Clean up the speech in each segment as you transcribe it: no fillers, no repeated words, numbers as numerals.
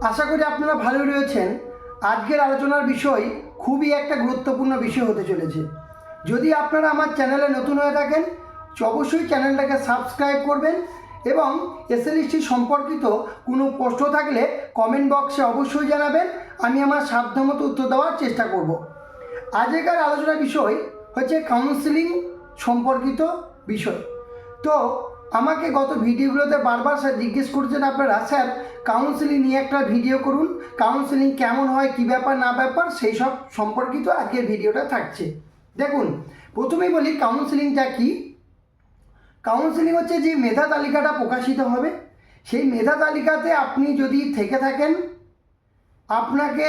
আশা করি আপনারা ভালো রয়েছেন। আজকের আলোচনার বিষয় খুবই একটা গুরুত্বপূর্ণ বিষয় হতে চলেছে। যদি আপনারা আমার চ্যানেলে নতুন হয়ে থাকেন অবশ্যই চ্যানেলটাকে সাবস্ক্রাইব করবেন এবং এসএলএসটি সম্পর্কিত কোনো প্রশ্ন থাকলে কমেন্ট বক্সে অবশ্যই জানাবেন। আমি আমার সাধ্যমতো উত্তর দেওয়ার চেষ্টা করব। আজকের আলোচনার বিষয় হচ্ছে কাউন্সেলিং সম্পর্কিত বিষয়। তো আমাকে গত ভিডিওগুলোতে বারবার স্যার জিজ্ঞেস করছেন আপনারা, স্যার কাউন্সেলিং নিয়ে একটা ভিডিও করুন, কাউন্সেলিং কেমন হয়, কী ব্যাপার না ব্যাপার সেই সব সম্পর্কিত আজকের ভিডিওটা থাকছে। দেখুন, প্রথমেই বলি কাউন্সেলিংটা কি। কাউন্সেলিং হচ্ছে যে মেধা তালিকাটা প্রকাশিত হবে, সেই মেধা তালিকাতে আপনি যদি থেকে থাকেন আপনাকে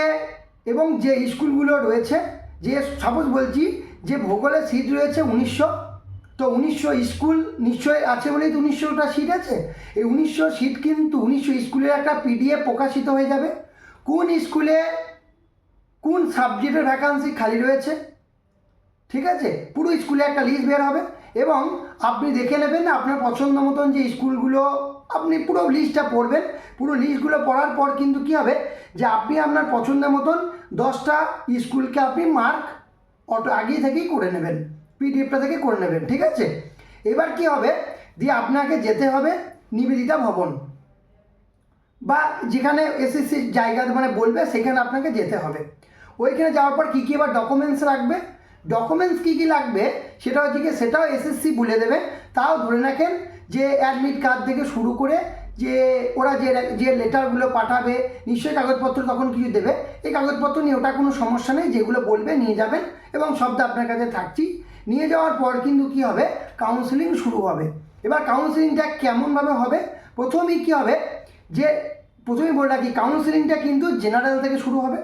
এবং যে স্কুলগুলো রয়েছে, যে সাপোজ বলছি যে ভূগোলে সিট রয়েছে 1900, তো 1900 স্কুল নিশ্চয়ই আছে বলেই তো 1900টা সিট আছে। এই 1900 সিট কিন্তু 1900 স্কুলের একটা পিডিএফ প্রকাশিত হয়ে যাবে, কোন স্কুলে কোন সাবজেক্টের ভ্যাকান্সি খালি রয়েছে, ঠিক আছে, পুরো স্কুলে একটা লিস্ট বের হবে এবং আপনি দেখে নেবেন আপনার পছন্দ মতন যে স্কুলগুলো, আপনি পুরো লিস্টটা পড়বেন। পুরো লিস্টগুলো পড়ার পর কিন্তু কী হবে যে আপনি আপনার পছন্দের মতন 10টা স্কুলকে আপনি মার্ক আগে থেকেই করে নেবেন, পিডিএফটা থেকে করে নেবেন, ঠিক আছে। এবার কি হবে, দিয়ে আপনাকে যেতে হবে নিবেদিতা ভবন বা যেখানে এসএসসি জায়গা মানে বলবে সেখানে আপনাকে যেতে হবে। ওইখানে যাওয়ার পর কী কী এবার ডকুমেন্টস রাখবে, ডকুমেন্টস কী কী লাগবে সেটা হচ্ছে কি সেটাও এসএসসি বলে দেবে। তাও ধরে রাখেন যে অ্যাডমিট কার্ড থেকে শুরু করে যে ওরা যে লেটারগুলো পাঠাবে নিশ্চয়ই কাগজপত্র তখন কিছু দেবে, এই কাগজপত্র নিয়ে ওটা কোনো সমস্যা নেই, যেগুলো বলবে নিয়ে যাবেন এবং সবটা আপনার কাছে থাকছি। নিয়ে যাওয়ার পর কিন্তু কী হবে, কাউন্সেলিং শুরু হবে। এবার কাউন্সেলিংটা কেমনভাবে হবে, প্রথমেই কী হবে যে প্রথমেই বলে রাখি কাউন্সেলিংটা কিন্তু জেনারেল থেকে শুরু হবে।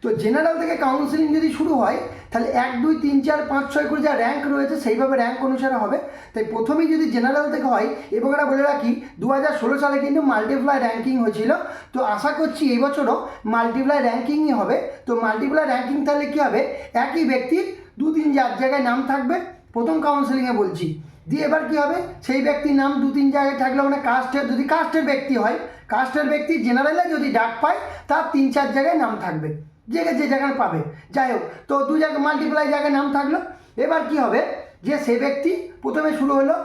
তো জেনারেল থেকে কাউন্সেলিং যদি শুরু হয় তাহলে 1 2 3 4 5 6 করে যা র্যাঙ্ক রয়েছে সেইভাবে র্যাঙ্ক অনুসারে হবে। তাই প্রথমেই যদি জেনারেল থেকে হয়, এবং এটা বলে রাখি 2016 সালে কিন্তু মাল্টিপ্লাই র্যাঙ্কিং হয়েছিল। তো আশা করছি এই বছরও মাল্টিপ্লাই র্যাঙ্কিংই হবে। তো মাল্টিপ্লাই র্যাঙ্কিং তাহলে কী হবে, একই ব্যক্তির 2 3 4 জায়গায় নাম থাকবে প্রথম কাউন্সেলিংয়ে বলছি। দিয়ে এবার কী হবে, সেই ব্যক্তির নাম 2 3 জায়গায় থাকলে মানে কাস্টের, যদি কাস্টের ব্যক্তি হয়, কাস্টের ব্যক্তি জেনারেলে যদি ডাক পায় তার 3 4 জায়গায় নাম থাকবে, যে যেখানে পাবে। যাই হোক, তো 2 জায়গায় মাল্টিপ্লাই জায়গায় নাম থাকলো। এবার কি হবে যে সে ব্যক্তি প্রথমে শুরু হলো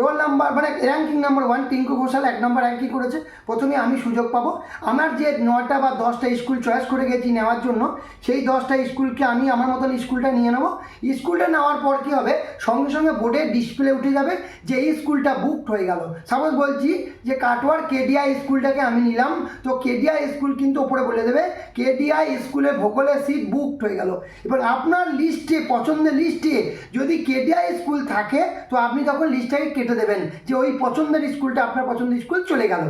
রোল নাম্বার মানে র্যাঙ্কিং নাম্বার 1 টিঙ্কু ঘোষাল 1 নম্বর র্যাঙ্কিং করেছে। প্রথমে আমি সুযোগ পাবো, আমার যে 9টা বা 10টা স্কুল চয়েস করে গেছি নেওয়ার জন্য, সেই 10টা স্কুলকে আমি আমার মতন স্কুলটা নিয়ে নেবো। স্কুলটা নেওয়ার পর কী হবে, সঙ্গে সঙ্গে বোর্ডে ডিসপ্লে উঠে যাবে যে এই স্কুলটা বুকড হয়ে গেল। সাপোজ বলছি যে কাটোয়ার কেডিআই স্কুলটাকে আমি নিলাম, তো কেডিআই স্কুল কিন্তু ওপরে বলে দেবে কেডিআই স্কুলে ভূগোলের সিট বুকড হয়ে গেল। এবার আপনার লিস্টে, পছন্দের লিস্টে যদি কেডিআই স্কুল থাকে তো আপনি তখন লিস্টটাকে কেটে দেবেন যে ওই পছন্দের স্কুলটা আপনার পছন্দের স্কুল চলে গেল।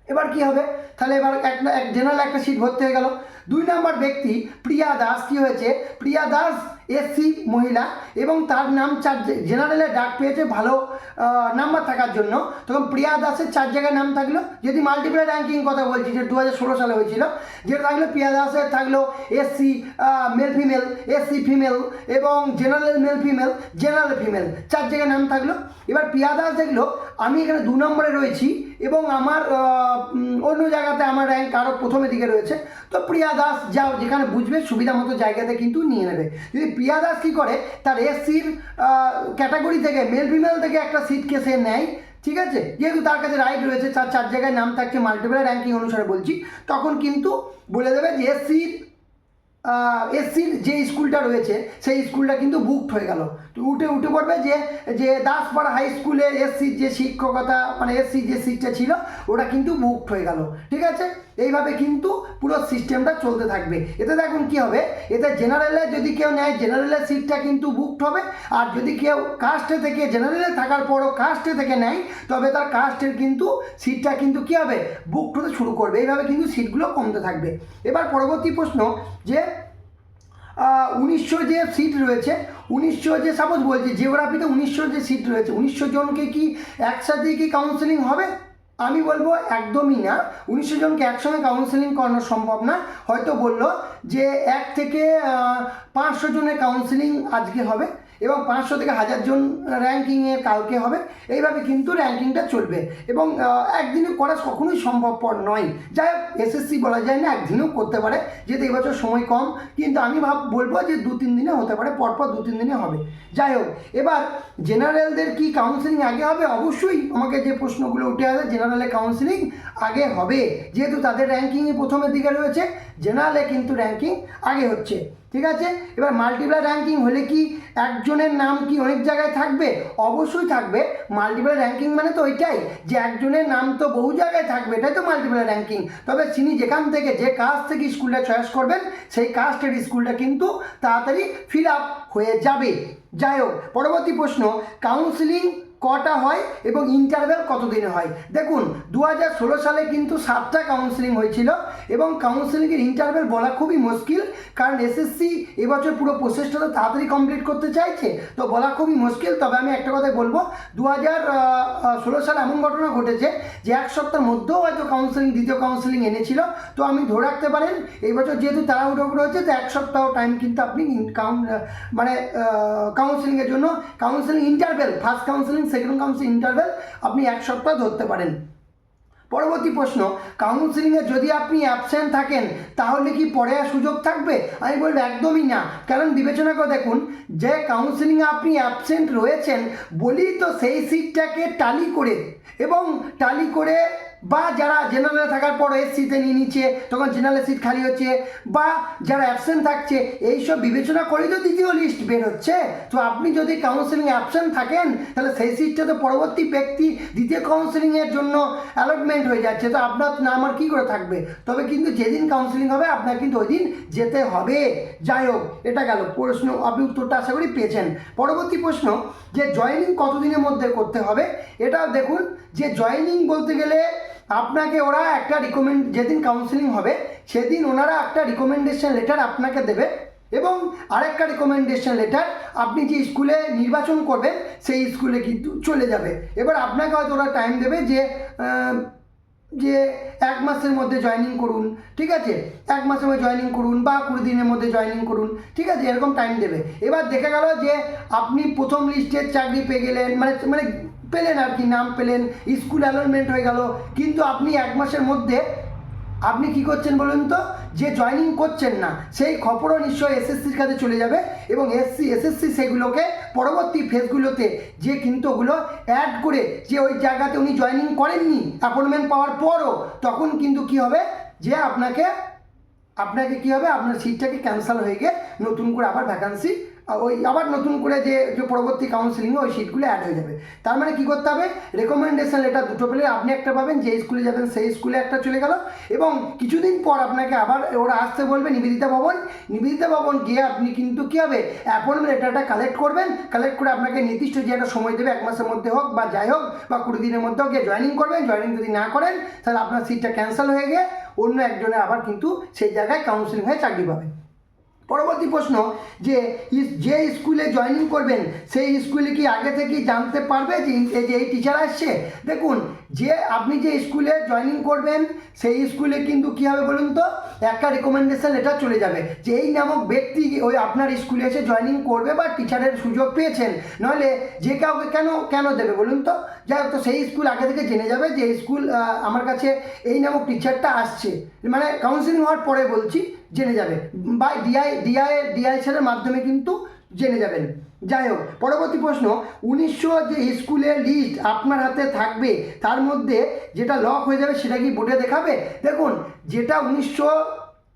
এবার কি হবে, তাহলে এবার এক জেনারেল একটা সিট ভর্তি হয়ে গেল। 2 নম্বর ব্যক্তি প্রিয়া দাস, কী হয়েছে, প্রিয়া দাস এসসি মহিলা এবং তার নাম 4 জেনারেলে ডাক পেয়েছে ভালো নাম্বার থাকার জন্য, তখন প্রিয়া দাসের 4 জায়গায় নাম থাকলো। যদি মাল্টিপ্লাই র্যাঙ্কিং কথা বলছি যে 2016 সালে হয়েছিল, যেটা থাকলো প্রিয়া দাসের থাকলো SC male female, SC female এবং general male female, general female 4 জায়গায় নাম থাকলো। এবার প্রিয়া দাস দেখলো আমি এখানে 2 নম্বরে রয়েছি এবং আমার অন্য জায়গাতে আমার র্যাঙ্ক আরও প্রথমের দিকে রয়েছে, তো প্রিয়া দাস যাও যেখানে বুঝবে সুবিধা মতো জায়গাতে কিন্তু নিয়ে নেবে। যদি প্রিয়া দাস কী করে তার এসসির ক্যাটাগরি থেকে মেল ফিমেল থেকে একটা সিটকে সে নেয়, ঠিক আছে, যেহেতু তার কাছে রাইট রয়েছে, তার 4 জায়গায় নাম থাকছে মাল্টিপ্লাই র্যাঙ্কিং অনুসারে বলছি, তখন কিন্তু বলে দেবে যে এসসির যে স্কুলটা রয়েছে সেই স্কুলটা কিন্তু বুকড হয়ে গেল। তো উঠে পড়বে যে দাসপাড়া হাই স্কুলে এসসির যে শিক্ষকতা মানে এসসি যে সিটটা ছিল ওটা কিন্তু বুকড হয়ে গেল, ঠিক আছে। এইভাবে কিন্তু পুরো সিস্টেমটা চলতে থাকবে। এতে দেখুন কী হবে, এতে জেনারেলে যদি কেউ নেয় জেনারেলের সিটটা কিন্তু বুকড হবে, আর যদি কেউ কাস্টে থেকে জেনারেলে থাকার পরও কাস্টে থেকে নেয় তবে তার কাস্টের কিন্তু সিটটা কিন্তু কী হবে, বুকড হতে শুরু করবে। এইভাবে কিন্তু সিটগুলো কমতে থাকবে। এবার পরবর্তী প্রশ্ন যে 1900 যে সিট রয়েছে, 1900 যে সাপোজ বলছি জিওগ্রাফিতে 1900 যে সিট রয়েছে, 1900 জনকে কি একসাথেই কি কাউন্সেলিং হবে? আমি বলবো একদমই না। 1900 জনকে একসঙ্গে কাউন্সেলিং করানো সম্ভব না। হয়তো বললো যে 1 থেকে 500 জনের কাউন্সেলিং আজকে হবে এবং 500 থেকে 1000 জন র্যাঙ্কিংয়ে কালকে হবে। এইভাবে কিন্তু র্যাঙ্কিংটা চলবে এবং একদিনে করা কখনোই সম্ভবপর নয়। যাই হোক, এসএসসি বলা যায় না একদিনেও করতে পারে, যেহেতু এবছর সময় কম, কিন্তু আমি বলবো যে 2-3 দিনে হতে পারে, পরপর 2-3 দিনে হবে। যাই হোক, এবার জেনারেলদের কি কাউন্সেলিং আগে হবে? অবশ্যই আমাকে যে প্রশ্নগুলো উঠে আসে, জেনারেলে কাউন্সেলিং আগে হবে, যেহেতু তাদের র্যাঙ্কিংয়ে প্রথমের দিকে রয়েছে, জেনারেলে কিন্তু র্যাঙ্কিং আগে হচ্ছে। ঠিক আছে, এবার মাল্টিপ্লাই র্যাঙ্কিং হলে কি একজনের নাম কি অনেক জায়গায় থাকবে? অবশ্যই থাকবে। মাল্টিপ্লাই র্যাঙ্কিং মানে তো ওইটাই, যে একজনের নাম তো বহু জায়গায় থাকবে, এটাই তো মাল্টিপ্লাই র্যাঙ্কিং। তবে তিনি যেখান থেকে, যে কাস্ট থেকে স্কুলটা চয়েস করবেন, সেই কাস্টের স্কুলটা কিন্তু তাড়াতাড়ি ফিল আপ হয়ে যাবে। যাই হোক, পরবর্তী প্রশ্ন, কাউন্সিলিং কটা হয় এবং ইন্টারভ্যাল কতদিনে হয়? দেখুন, 2016 সালে কিন্তু 7টা কাউন্সিলিং হয়েছিল এবং কাউন্সিলিংয়ের ইন্টারভ্যাল বলা খুবই মুশকিল, কারণ এসএসসি এবছর পুরো প্রসেসটা তো তাড়াতাড়ি কমপ্লিট করতে চাইছে, তো বলা খুবই মুশকিল। তবে আমি একটা কথাই বলবো, 2016 সালে এমন ঘটনা ঘটেছে যে 1 সপ্তাহের মধ্যেও হয়তো কাউন্সিলিং, দ্বিতীয় কাউন্সিলিং এনেছিল। তো আমি ধরে রাখতে পারেন এই বছর যেহেতু তাড়াহুড়ো হচ্ছে, তো 1 সপ্তাহ টাইম কিন্তু আপনি কাউন্সিলিংয়ের জন্য, counselling interval, first counselling, second counselling interval আপনি 1 সপ্তাহ ধরতে পারেন। পরবর্তী প্রশ্ন, কাউন্সিলিংয়ে যদি আপনি অ্যাবসেন্ট থাকেন তাহলে কি পরে আর সুযোগ থাকবে? আমি বলবো একদমই না। কারণ বিবেচনা করে দেখুন, যে কাউন্সিলিংয়ে আপনি অ্যাবসেন্ট রয়েছেন বলেই তো সেই সিটটাকে টালি করে, এবং টালি করে, বা যারা জেনারেলে থাকার পর এসসিতে নিয়ে নিচ্ছে, তখন জেনারেল সিট খালি হচ্ছে, বা যারা অ্যাবসেন্ট থাকছে, এইসব বিবেচনা করেই তো দ্বিতীয় লিস্ট বের হচ্ছে। তো আপনি যদি কাউন্সিলিংয়ে অ্যাবসেন্ট থাকেন তাহলে সেই সিটটা তো পরবর্তী ব্যক্তি দ্বিতীয় কাউন্সিলিংয়ের জন্য অ্যালটমেন্ট হয়ে যাচ্ছে, তো আপনার নাম আর কী করে থাকবে? তবে কিন্তু যেদিন কাউন্সিলিং হবে আপনার কিন্তু ওই দিন যেতে হবে। যাই হোক, এটা গেল প্রশ্ন, আপনি উত্তরটা আশা করি পেয়েছেন। পরবর্তী প্রশ্ন, যে জয়েনিং কতদিনের মধ্যে করতে হবে? এটাও দেখুন, যে জয়েনিং বলতে গেলে আপনাকে ওরা একটা যেদিন কাউন্সিলিং হবে সেদিন ওনারা একটা রিকমেন্ডেশন লেটার আপনাকে দেবে, এবং আরেকটা রিকমেন্ডেশন লেটার আপনি যে স্কুলে নির্বাচন করবেন সেই স্কুলে কিন্তু চলে যাবে। এবার আপনাকে হয়তো ওরা টাইম দেবে যে 1 মাসের মধ্যে জয়েনিং করুন, ঠিক আছে, 1 মাসের মধ্যে জয়েনিং করুন, বা 20 দিনের মধ্যে জয়েনিং করুন, ঠিক আছে, এরকম টাইম দেবে। এবার দেখা গেল যে আপনি প্রথম লিস্টের চাকরি পেয়ে গেলেন, মানে পেলেন আর কি, নাম পেলেন, স্কুল অ্যালটমেন্ট হয়ে গেল, কিন্তু আপনি 1 মাসের মধ্যে আপনি কি করছেন বলুন তো, যে জয়েনিং করছেন না, সেই খবরও নিশ্চয়ই এসএসসির কাছে চলে যাবে, এবং এসএসসি সেগুলোকে পরবর্তী ফেজগুলোতে যে কিন্তু ওগুলো অ্যাড করে, যে ওই জায়গাতে উনি জয়েনিং করেননি অ্যাপয়েন্টমেন্ট পাওয়ার পরও, তখন কিন্তু কি হবে, যে আপনাকে কি হবে, আপনার সিটটাকে ক্যান্সেল হয়ে গিয়ে নতুন করে আবার ভ্যাকান্সি, ওই আবার নতুন করে যে পরবর্তী কাউন্সিলিংয়ে ওই সিটগুলো অ্যাড হয়ে যাবে। তার মানে কী করতে হবে, রেকমেন্ডেশন লেটার দুটো পেলে আপনি একটা পাবেন, যে স্কুলে যাবেন সেই স্কুলে একটা চলে গেল, এবং কিছুদিন পর আপনাকে আবার ওরা আসতে বলবে নিবেদিতা ভবন গিয়ে আপনি কিন্তু কী হবে, অ্যাপয়েন্টমেন্ট লেটারটা কালেক্ট করবেন, কালেক্ট করে আপনাকে নির্দিষ্ট যে একটা সময় দেবে, 1 মাসের মধ্যে হোক বা যাই হোক, বা 20 দিনের মধ্যে হোক, গিয়ে জয়েনিং করবেন। জয়েনিং যদি না করেন তাহলে আপনার সিটটা ক্যান্সেল হয়ে গিয়ে অন্য একজনের আবার কিন্তু সেই জায়গায় কাউন্সিলিং হয়ে চাকরি পাবে। পরবর্তী প্রশ্ন, যে স্কুলে জয়েনিং করবেন সেই স্কুলে কি আগে থেকেই জানতে পারবে যে এই টিচার আসছে? দেখুন, যে আপনি যে স্কুলে জয়েনিং করবেন সেই স্কুলে কিন্তু কী হবে বলুন তো, একটা রেকমেন্ডেশন লেটার চলে যাবে যে এই নামক ব্যক্তি ওই আপনার স্কুলে এসে জয়েনিং করবে বা টিচারের সুযোগ পেয়েছেন। নইলে যে কাউকে কেন দেবে বলুন তো? যাই হোক, তো সেই স্কুল আগে থেকে জেনে যাবে যে স্কুল আমার কাছে এই নামক টিচারটা আসছে, মানে কাউন্সিলিং হওয়ার পরে বলছি, জেনে যাবে, বা ডিআইএসের মাধ্যমে কিন্তু জেনে যাবেন। যাই হোক, পরবর্তী প্রশ্ন, 1900 যে স্কুলের লিস্ট আপনার হাতে থাকবে তার মধ্যে যেটা লক হয়ে যাবে সেটা কি বোর্ডে দেখাবে? দেখুন, যেটা 1900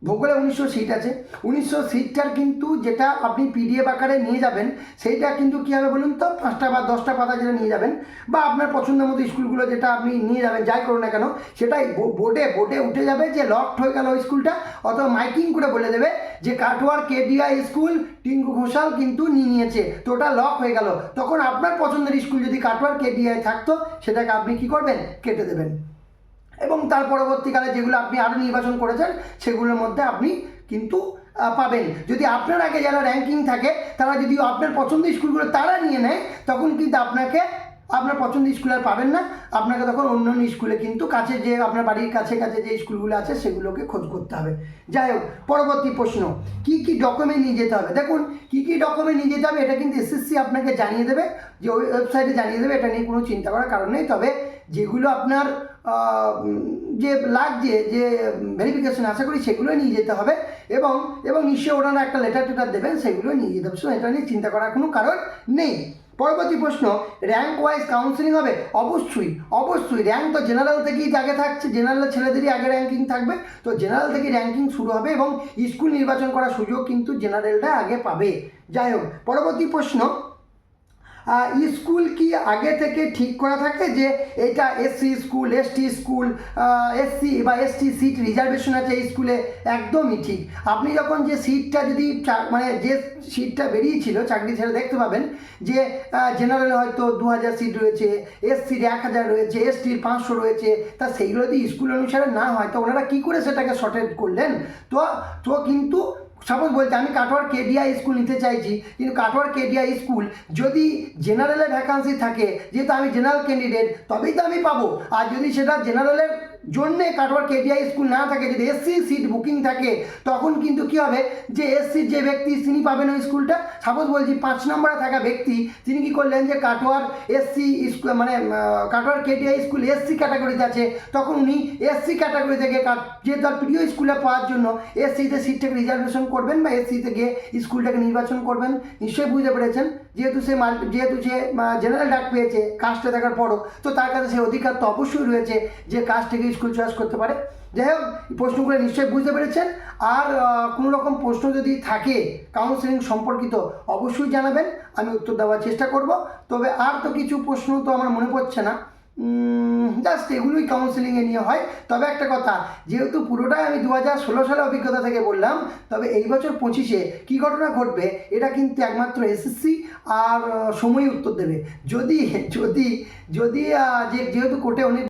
ভূগোলে 1900 সিট আছে, 1900 সিটটার কিন্তু যেটা আপনি পিডিএফ আকারে নিয়ে যাবেন সেইটা কিন্তু কী হবে বলুন তো, 5টা বা 10টা পাতা যেটা নিয়ে যাবেন, বা আপনার পছন্দের মতো স্কুলগুলো যেটা আপনি নিয়ে যাবেন, যাই করুন না কেন, সেটাই বোর্ডে উঠে যাবে যে লকড হয়ে গেল ওই স্কুলটা, অথবা মাইকিং করে বলে দেবে যে কাটোয়ার কেডিআই স্কুল টিঙ্কু ঘোষাল কিন্তু নিয়েছে, তো ওটা লক হয়ে গেল। তখন আপনার পছন্দের স্কুল যদি কাটোয়ার কেডিআই থাকতো সেটাকে আপনি কি করবেন, কেটে দেবেন, এবং তার পরবর্তীকালে যেগুলো আপনি আরও নির্বাচন করেছেন সেগুলোর মধ্যে আপনি কিন্তু পাবেন। যদি আপনার আগে যারা র্যাঙ্কিং থাকে তারা যদি আপনার পছন্দের স্কুলগুলো তারা নিয়ে নেয়, তখন কিন্তু আপনাকে আপনার পছন্দের স্কুল আর পাবেন না, আপনাকে তখন অন্য অন্য স্কুলে কিন্তু কাছে যে আপনার বাড়ির কাছে কাছে যে স্কুলগুলো আছে সেগুলোকে খোঁজ করতে হবে। যাই হোক, পরবর্তী প্রশ্ন, কী কী ডকুমেন্ট নিয়ে যেতে হবে? দেখুন, কী কী ডকুমেন্ট নিয়ে যেতে হবে এটা কিন্তু এসএসসি আপনাকে জানিয়ে দেবে, যে ওই ওয়েবসাইটে জানিয়ে দেবে, এটা নিয়ে কোনো চিন্তা করার কারণ নেই। তবে যেগুলো আপনার যে লাগছে, যে ভেরিফিকেশন আশা করি সেগুলো নিয়ে যেতে হবে, এবং এবং নিশ্চয়ই ওনারা একটা লেটার টেটার দেবেন, সেগুলো নিয়ে যেতে হবে। সো এটা নিয়ে চিন্তা করার কোনো কারণ নেই। পরবর্তী প্রশ্ন, র্যাঙ্ক ওয়াইজ কাউন্সেলিং হবে? অবশ্যই অবশ্যই। র্যাঙ্ক তো জেনারেল থেকেই আগে থাকছে, জেনারেল ছেলেদেরই আগে র্যাঙ্কিং থাকবে, তো জেনারেল থেকে র্যাঙ্কিং শুরু হবে এবং স্কুল নির্বাচন করার সুযোগ কিন্তু জেনারেলটা আগে পাবে। যাই হোক, পরবর্তী প্রশ্ন, স্কুল কি আগে থেকে ঠিক করা থাকে যে এটা SC school, ST school, SC বা এসটি সিট রিজার্ভেশন আছে এই স্কুলে? একদমই ঠিক। আপনি যখন যে সিটটা যদি মানে যে সিটটা বেরিয়েছিল চাকরি ছেড়ে, দেখতে পাবেন যে জেনারেলে হয়তো 2000 সিট রয়েছে, এসসির 1000 রয়েছে, এসটির 500 রয়েছে। তা সেইগুলো যদি স্কুল অনুসারে না হয় তো ওনারা কী করে সেটাকে শর্টেজ করলেন? তো কিন্তু সাপোজ বলছে আমি কাটোয়ার কেডিআই স্কুল নিতে চাইছি, কিন্তু কাটোয়ার কেডিআই স্কুল যদি জেনারেলে ভ্যাকান্সি থাকে, যেহেতু আমি জেনারেল ক্যান্ডিডেট, তবেই তো আমি পাবো। আর যদি সেটা জেনারেলের জন্যে কাটোয়ার কেডিআই স্কুল না থাকে, যদি এসসি সিট বুকিং থাকে, তখন কিন্তু কী হবে যে এসসির যে ব্যক্তি তিনি পাবেন ওই স্কুলটা। সাপোজ বলছি 5 নম্বরে থাকা ব্যক্তি তিনি কী করলেন যে কাটোয়ার এসসি স্কুল মানে কাটোয়ার কেডিআই স্কুল এসসি ক্যাটাগরিতে আছে, তখন উনি এসসি ক্যাটাগরি থেকে যে তার প্রিয় স্কুলে পাওয়ার জন্য এসসিতে সিটটাকে রিজার্ভেশন করবেন বা এসসিতে গিয়ে স্কুলটাকে নির্বাচন করবেন। নিশ্চয়ই বুঝতে পেরেছেন, যেহেতু সে জেনারেল ডাক পেয়েছে কাস্টে থাকার পরও, তো তার কাছে সেই অধিকার তো অবশ্যই রয়েছে যে কাস্ট থেকে স্কুল চয়েস করতে পারে। যাই হোক, প্রশ্নগুলো নিশ্চয়ই বুঝতে পেরেছেন। আর কোনো রকম প্রশ্ন যদি থাকে কাউন্সেলিং সম্পর্কিত অবশ্যই জানাবেন, আমি উত্তর দেওয়ার চেষ্টা করব। তবে আর তো কিছু প্রশ্ন তো আমার মনে পড়ছে না, জাস্ট এগুলোই কাউন্সেলিংয়ে নিয়ে হয়। তবে একটা কথা, যেহেতু পুরোটাই আমি 2016 সালের অভিজ্ঞতা থেকে বললাম, তবে এই বছর 25-এ কী ঘটনা ঘটবে এটা কিন্তু একমাত্র এসএসসি আর সময়ই উত্তর দেবে। যদি যদি যদি যেহেতু কোর্টে অনেক